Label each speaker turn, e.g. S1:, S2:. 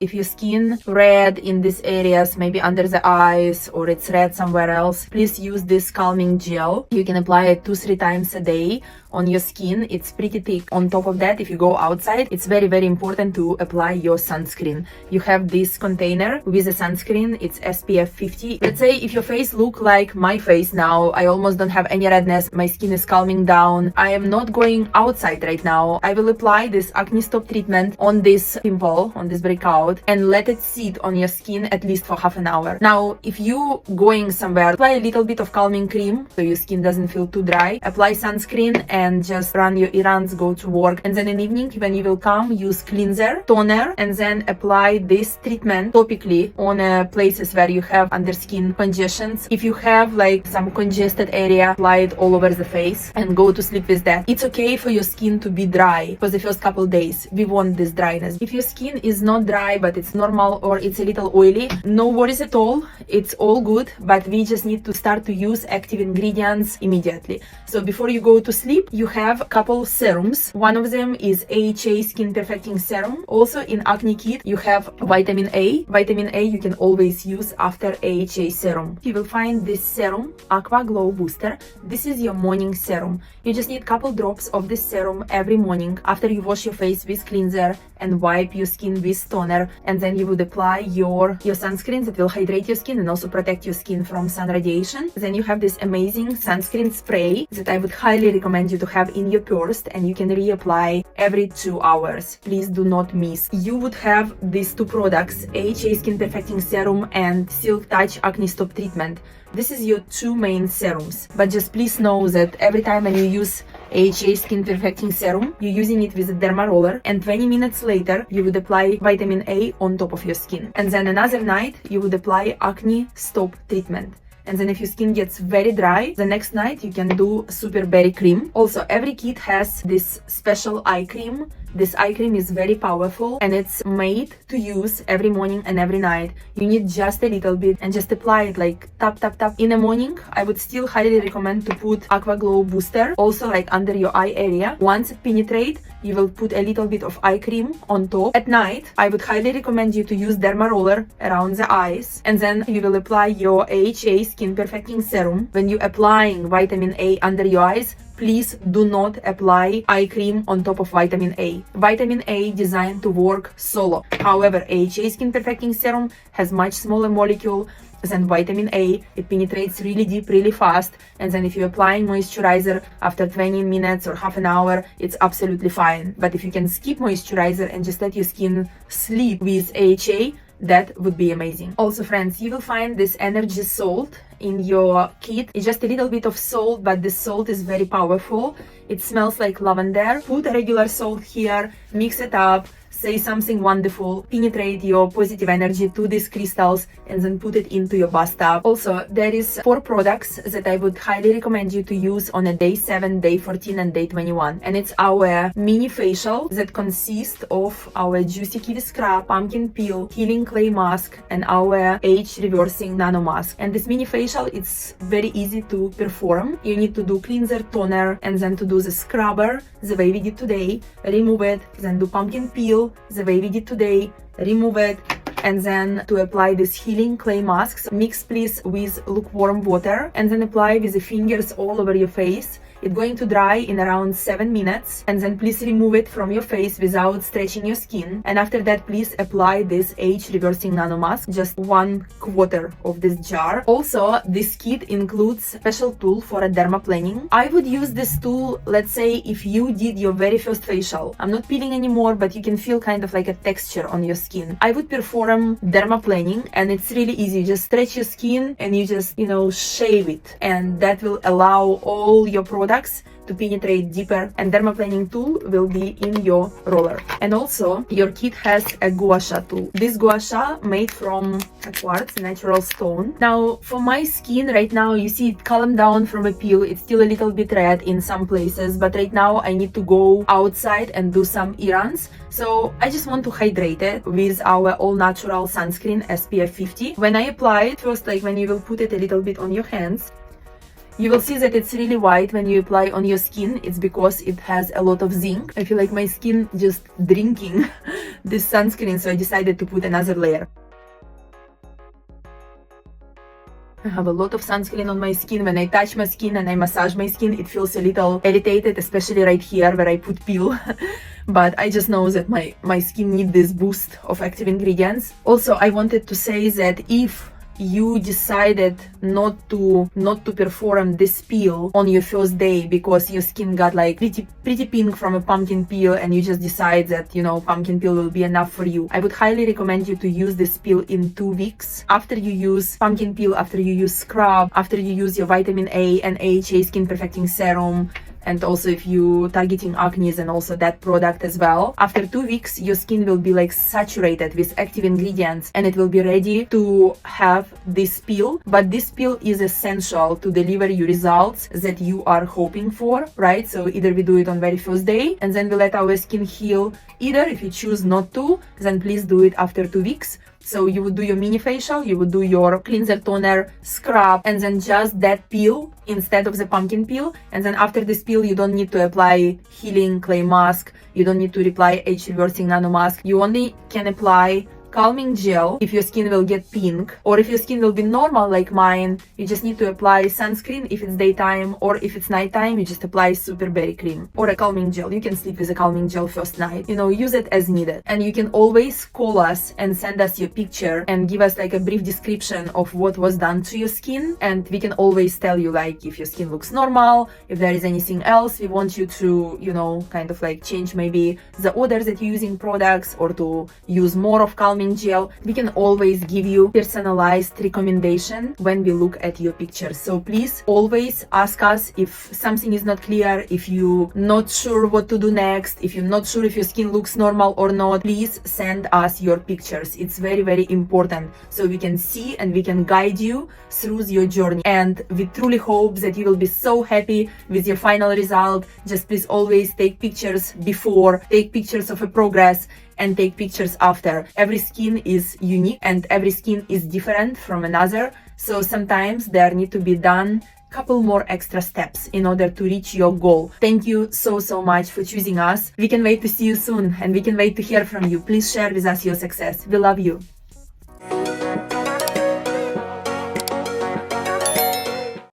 S1: If your skin red in these areas, maybe under the eyes, or it's red somewhere else, please use this calming gel. You can apply it 2-3 times a day on your skin. It's pretty thick. On top of that, if you go outside, it's very important to apply your sunscreen. You have this container with a sunscreen. It's SPF 50. Let's say if your face look like my face now, I almost don't have any redness, my skin is calming down, I am not going outside right now, I will apply this Acne Stop treatment on this pimple, on this breakout, and let it sit on your skin at least for half an hour. Now, if you going somewhere, apply a little bit of calming cream so your skin doesn't feel too dry, apply sunscreen, and just run your errands, go to work. And then in the evening, when you will come, use cleanser, toner, and then apply this treatment topically on places where you have underskin congestions. If you have like some congested area, apply it all over the face and go to sleep with that. It's okay for your skin to be dry for the first couple days. We want this dryness. If your skin is not dry, but it's normal or it's a little oily, no worries at all. It's all good, but we just need to start to use active ingredients immediately. So before you go to sleep, you have a couple serums. One of them is AHA Skin Perfecting Serum. Also in Acne Kit, you have vitamin A. Vitamin A you can always use after AHA serum. You will find this serum, Aqua Glow Booster. This is your morning serum. You just need a couple drops of this serum every morning after you wash your face with cleanser and wipe your skin with toner, and then you would apply your sunscreen that will hydrate your skin and also protect your skin from sun radiation. Then you have this amazing sunscreen spray that I would highly recommend you to have in your purse, and you can reapply every 2 hours. Please do not miss. You would have these two products, AHA Skin Perfecting Serum and Silk Touch Acne Stop Treatment. This is your two main serums, but just please know that every time when you use AHA Skin Perfecting Serum, you're using it with a derma roller, and 20 minutes later you would apply vitamin A on top of your skin, and then another night you would apply Acne Stop Treatment. And then if your skin gets very dry, the next night you can do Super Berry Cream. Also, every kit has this special eye cream. This eye cream is very powerful and it's made to use every morning and every night. You need just a little bit and just apply it like tap. In the morning, I would still highly recommend to put Aqua Glow Booster, also like under your eye area. Once it penetrates, you will put a little bit of eye cream on top. At night, I would highly recommend you to use derma roller around the eyes, and then you will apply your AHA Skin Perfecting Serum. When you're applying vitamin A under your eyes, please do not apply eye cream on top of vitamin A. Vitamin A designed to work solo. However, AHA Skin Perfecting Serum has much smaller molecule than vitamin A. It penetrates really deep, really fast, and then if you're applying moisturizer after 20 minutes or half an hour, it's absolutely fine. But if you can skip moisturizer and just let your skin sleep with AHA, that would be amazing. Also, friends, you will find this energy salt in your kit. It's just a little bit of salt, but this salt is very powerful. It smells like lavender. Put a regular salt here, mix it up, say something wonderful, penetrate your positive energy to these crystals, and then put it into your bathtub. Also, there is 4 products that I would highly recommend you to use on a day 7, day 14, and day 21. And it's our mini facial that consists of our Juicy Kiwi Scrub, Pumpkin Peel, Healing Clay Mask, and our Age Reversing Nano Mask. And this mini facial, it's very easy to perform. You need to do cleanser, toner, and then to do the scrubber the way we did today, remove it, then do pumpkin peel the way we did today, remove it, and then to apply this healing clay masks, mix please with lukewarm water, and then apply with the fingers all over your face. It's going to dry in around 7 minutes, and then please remove it from your face without stretching your skin. And after that, please apply this age reversing nano mask, just 1/4 of this jar. Also, this kit includes special tool for a dermaplaning. I would use this tool, let's say if you did your very first facial. I'm not peeling anymore, but you can feel kind of like a texture on your skin. I would perform dermaplaning, and it's really easy. Just stretch your skin and you just, shave it, and that will allow all your products to penetrate deeper, and dermaplaning tool will be in your roller. And also your kit has a gua sha tool. This gua sha made from a quartz natural stone. Now for my skin right now, you see it calmed down from a peel. It's still a little bit red in some places, but right now I need to go outside and do some errands, so I just want to hydrate it with our all natural sunscreen SPF 50. When I apply it first, like when you will put it a little bit on your hands, You will see that it's really white when you apply on your skin. It's because it has a lot of zinc. I feel like my skin just drinking this sunscreen, so I decided to put another layer. I have a lot of sunscreen on my skin. When I touch my skin and I massage my skin, it feels a little irritated, especially right here where I put peel. But I just know that my skin needs this boost of active ingredients. Also, I wanted to say that if you decided not to perform this peel on your first day because your skin got like pretty pink from a pumpkin peel, and you just decide that, you know, pumpkin peel will be enough for you, I would highly recommend you to use this peel in 2 weeks. After you use pumpkin peel, after you use scrub, after you use your vitamin A and AHA skin perfecting serum, and also if you targeting acne and also that product as well, after 2 weeks your skin will be like saturated with active ingredients and it will be ready to have this peel. But this peel is essential to deliver you results that you are hoping for, right? So either we do it on very first day and then we let our skin heal, either if you choose not to, then please do it after 2 weeks. So you would do your mini facial, you would do your cleanser, toner, scrub, and then just that peel instead of the pumpkin peel. And then after this peel, you don't need to apply healing clay mask. You don't need to apply age reversing nano mask. You only can apply calming gel if your skin will get pink, or if your skin will be normal like mine, you just need to apply sunscreen if it's daytime, or if it's nighttime, you just apply super berry cream or a calming gel. You can sleep with a calming gel first night, you know, use it as needed. And you can always call us and send us your picture and give us like a brief description of what was done to your skin, and we can always tell you like if your skin looks normal, if there is anything else we want you to, you know, kind of like change maybe the order that you're using products, or to use more of calming gel. We can always give you personalized recommendation when we look at your pictures. So please always ask us if something is not clear, if you're not sure what to do next, if you're not sure if your skin looks normal or not. Please send us your pictures. It's very, very important, so we can see and we can guide you through your journey. And we truly hope that you will be so happy with your final result. Just please always take pictures before, take pictures of a progress, and take pictures after. Every skin is unique and every skin is different from another. So sometimes there need to be done couple more extra steps in order to reach your goal. Thank you so much for choosing us. We can wait to see you soon, and we can wait to hear from you. Please share with us your success. We love you.